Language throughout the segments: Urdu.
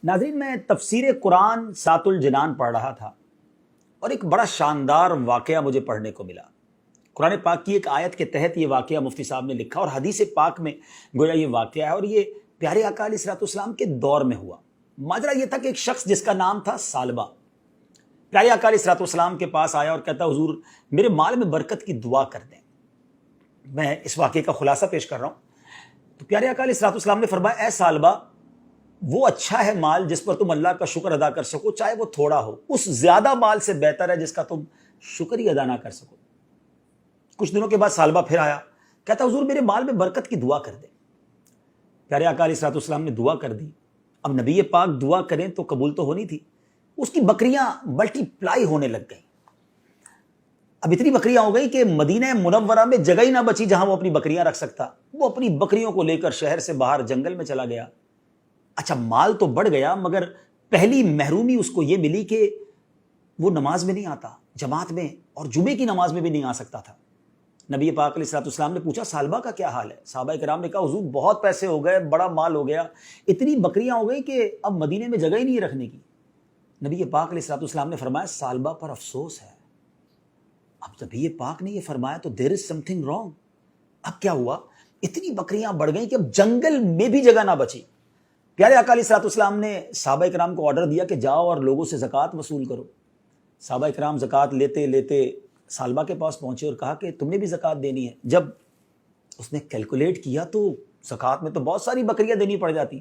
ناظرین، میں تفسیر قرآن سات الجنان پڑھ رہا تھا اور ایک بڑا شاندار واقعہ مجھے پڑھنے کو ملا۔ قرآن پاک کی ایک آیت کے تحت یہ واقعہ مفتی صاحب نے لکھا اور حدیث پاک میں گویا یہ واقعہ ہے، اور یہ پیارے آقا علیہ الصلوۃ والسلام کے دور میں ہوا۔ ماجرا یہ تھا کہ ایک شخص جس کا نام تھا ثعلبہ پیارے آقا علیہ الصلوۃ والسلام کے پاس آیا اور کہتا، حضور میرے مال میں برکت کی دعا کر دیں۔ میں اس واقعے کا خلاصہ پیش کر رہا ہوں۔ تو پیارے آقا علیہ الصلوۃ والسلام نے فرمایا، اے ثعلبہ، وہ اچھا ہے مال جس پر تم اللہ کا شکر ادا کر سکو، چاہے وہ تھوڑا ہو، اس زیادہ مال سے بہتر ہے جس کا تم شکر ہی ادا نہ کر سکو۔ کچھ دنوں کے بعد ثعلبہ پھر آیا، کہتا، حضور میرے مال میں برکت کی دعا کر دیں۔ پیارے آقا علیہ الصلوۃ والسلام نے دعا کر دی۔ اب نبی پاک دعا کریں تو قبول تو ہونی تھی۔ اس کی بکریاں ملٹی پلائی ہونے لگ گئیں۔ اب اتنی بکریاں ہو گئی کہ مدینہ منورہ میں جگہ ہی نہ بچی جہاں وہ اپنی بکریاں رکھ سکتا۔ وہ اپنی بکریوں کو لے کر شہر سے باہر جنگل میں چلا گیا۔ اچھا، مال تو بڑھ گیا، مگر پہلی محرومی اس کو یہ ملی کہ وہ نماز میں نہیں آتا، جماعت میں اور جمعے کی نماز میں بھی نہیں آ سکتا تھا۔ نبی پاک علیہ الصلوۃ والسلام نے پوچھا، ثعلبہ کا کیا حال ہے؟ صحابہ کرام نے کہا، حضور بہت پیسے ہو گئے، بڑا مال ہو گیا، اتنی بکریاں ہو گئی کہ اب مدینے میں جگہ ہی نہیں رکھنے کی۔ نبی پاک علیہ الصلوۃ والسلام نے فرمایا، ثعلبہ پر افسوس ہے۔ اب نبی پاک نے یہ فرمایا تو دیر از سم تھنگ رانگ۔ اب کیا ہوا؟ اتنی بکریاں بڑھ گئیں کہ اب جنگل میں بھی جگہ نہ بچی۔ پیارے آقا علیہ الصلوۃ والسلام نے صحابہ کرام کو آرڈر دیا کہ جاؤ اور لوگوں سے زکوٰۃ وصول کرو۔ صحابہ کرام زکوٰۃ لیتے لیتے ثعلبہ کے پاس پہنچے اور کہا کہ تم نے بھی زکوٰۃ دینی ہے۔ جب اس نے کیلکولیٹ کیا تو زکوٰۃ میں تو بہت ساری بکریاں دینی پڑ جاتی۔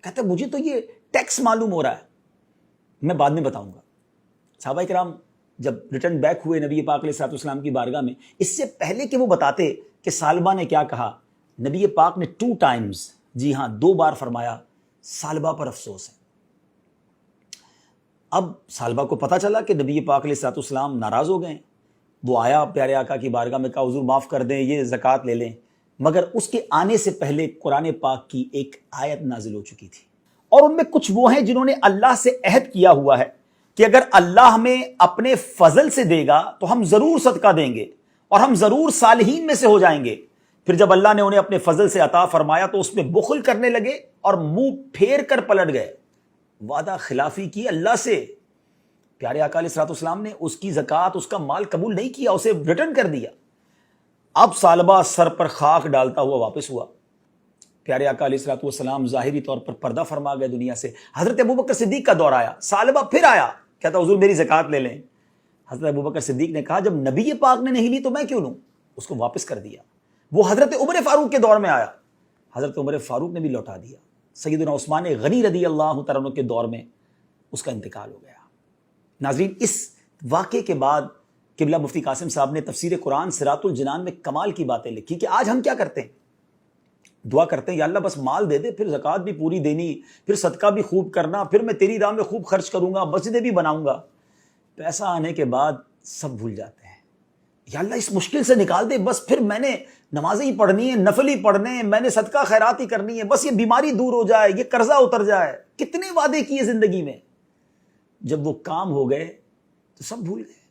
کہتا ہے، مجھے تو یہ ٹیکس معلوم ہو رہا ہے، میں بعد میں بتاؤں گا۔ صحابہ کرام جب ریٹرن بیک ہوئے نبی پاک علیہ الصلوۃ والسلام کی بارگاہ میں، اس سے پہلے کہ وہ بتاتے کہ ثعلبہ نے کیا کہا، نبی پاک نے 2 ٹائمز، جی ہاں 2 بار فرمایا، ثعلبہ پر افسوس ہے۔ اب ثعلبہ کو پتہ چلا کہ نبی پاک علیہ الصلوۃ والسلام ناراض ہو گئے۔ وہ آیا پیارے آقا کی بارگاہ میں، کہا، حضور معاف کر دیں، یہ زکوٰۃ لے لیں۔ مگر اس کے آنے سے پہلے قرآن پاک کی ایک آیت نازل ہو چکی تھی، اور ان میں کچھ وہ ہیں جنہوں نے اللہ سے عہد کیا ہوا ہے کہ اگر اللہ ہمیں اپنے فضل سے دے گا تو ہم ضرور صدقہ دیں گے اور ہم ضرور صالحین میں سے ہو جائیں گے۔ پھر جب اللہ نے انہیں اپنے فضل سے عطا فرمایا تو اس میں بخل کرنے لگے اور منہ پھیر کر پلٹ گئے، وعدہ خلافی کی اللہ سے۔ پیارے آقا علیہ الصلوۃ والسلام نے اس کی زکوٰۃ، اس کا مال قبول نہیں کیا، اسے ریٹرن کر دیا۔ اب ثعلبہ سر پر خاک ڈالتا ہوا واپس ہوا۔ پیارے آقا علیہ الصلوۃ والسلام ظاہری طور پر پردہ فرما گئے دنیا سے۔ حضرت ابوبکر صدیق کا دور آیا، ثعلبہ پھر آیا، کہتا، حضور میری زکوٰۃ لے لیں۔ حضرت ابوبکر صدیق نے کہا، جب نبی پاک نے نہیں لی تو میں کیوں لوں؟ اس کو واپس کر دیا۔ وہ حضرت عمر فاروق کے دور میں آیا، حضرت عمر فاروق نے بھی لوٹا دیا۔ سیدنا عثمان غنی رضی اللہ تعالیٰ عنہ کے دور میں اس کا انتقال ہو گیا۔ ناظرین، اس واقعے کے بعد قبلہ مفتی قاسم صاحب نے تفسیر قرآن سرات الجنان میں کمال کی باتیں لکھی کہ آج ہم کیا کرتے ہیں؟ دعا کرتے ہیں، یا اللہ بس مال دے دے، پھر زکوٰۃ بھی پوری دینی، پھر صدقہ بھی خوب کرنا، پھر میں تیری راہ میں خوب خرچ کروں گا، مسجدیں بھی بناؤں گا۔ پیسہ آنے کے بعد سب بھول جاتے ہیں۔ یا اللہ اس مشکل سے نکال دے، بس پھر میں نے نمازیں ہی پڑھنی ہے، نفل ہی پڑھنے ہیں، میں نے صدقہ خیرات ہی کرنی ہے، بس یہ بیماری دور ہو جائے، یہ قرضہ اتر جائے۔ کتنے وعدے کیے زندگی میں، جب وہ کام ہو گئے تو سب بھول گئے۔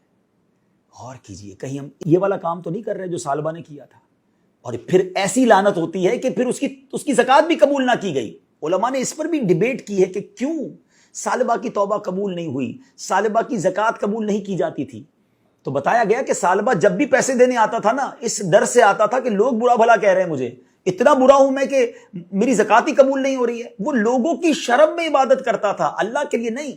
غور کیجئے، کہیں ہم یہ والا کام تو نہیں کر رہے جو ثعلبہ نے کیا تھا؟ اور پھر ایسی لعنت ہوتی ہے کہ پھر اس کی زکوٰۃ بھی قبول نہ کی گئی۔ علماء نے اس پر بھی ڈیبیٹ کی ہے کہ کیوں ثعلبہ کی توبہ قبول نہیں ہوئی، ثعلبہ کی زکوٰۃ قبول نہیں کی جاتی تھی۔ تو بتایا گیا کہ ثعلبہ جب بھی پیسے دینے آتا تھا نا، اس ڈر سے آتا تھا کہ لوگ برا بھلا کہہ رہے ہیں مجھے، اتنا برا ہوں میں کہ میری زکوٰۃ ہی قبول نہیں ہو رہی ہے۔ وہ لوگوں کی شرم میں عبادت کرتا تھا، اللہ کے لیے نہیں۔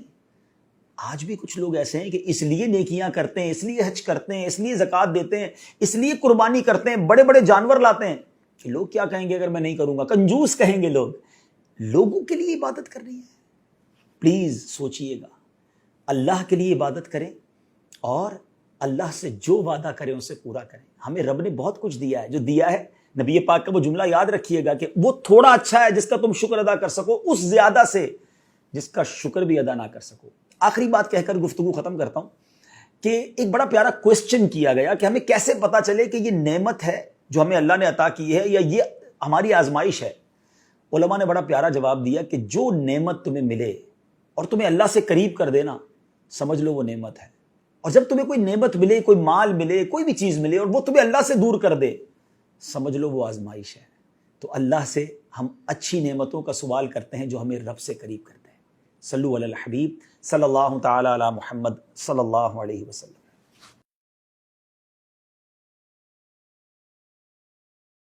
آج بھی کچھ لوگ ایسے ہیں کہ اس لیے نیکیاں کرتے ہیں، اس لیے حج کرتے ہیں، اس لیے زکوٰۃ دیتے ہیں، اس لیے قربانی کرتے ہیں، بڑے بڑے جانور لاتے ہیں کہ لوگ کیا کہیں گے اگر میں نہیں کروں گا، کنجوس کہیں گے لوگ۔ لوگوں کے لیے عبادت کرنی ہے؟ پلیز سوچئے گا، اللہ کے لیے عبادت کریں اور اللہ سے جو وعدہ کریں اسے پورا کریں۔ ہمیں رب نے بہت کچھ دیا ہے، جو دیا ہے نبی پاک کا وہ جملہ یاد رکھیے گا کہ وہ تھوڑا اچھا ہے جس کا تم شکر ادا کر سکو، اس زیادہ سے جس کا شکر بھی ادا نہ کر سکو۔ آخری بات کہہ کر گفتگو ختم کرتا ہوں کہ ایک بڑا پیارا کوسچن کیا گیا کہ ہمیں کیسے پتا چلے کہ یہ نعمت ہے جو ہمیں اللہ نے عطا کی ہے یا یہ ہماری آزمائش ہے؟ علماء نے بڑا پیارا جواب دیا کہ جو نعمت تمہیں ملے اور تمہیں اللہ سے قریب کر دینا، سمجھ لو وہ نعمت ہے۔ اور جب تمہیں کوئی نعمت ملے، کوئی مال ملے، کوئی بھی چیز ملے اور وہ تمہیں اللہ سے دور کر دے، سمجھ لو وہ آزمائش ہے۔ تو اللہ سے ہم اچھی نعمتوں کا سوال کرتے ہیں جو ہمیں رب سے قریب کرتے ہیں۔ صلو علی الحبیب صلی اللہ تعالی علی محمد صلی اللہ علیہ وسلم.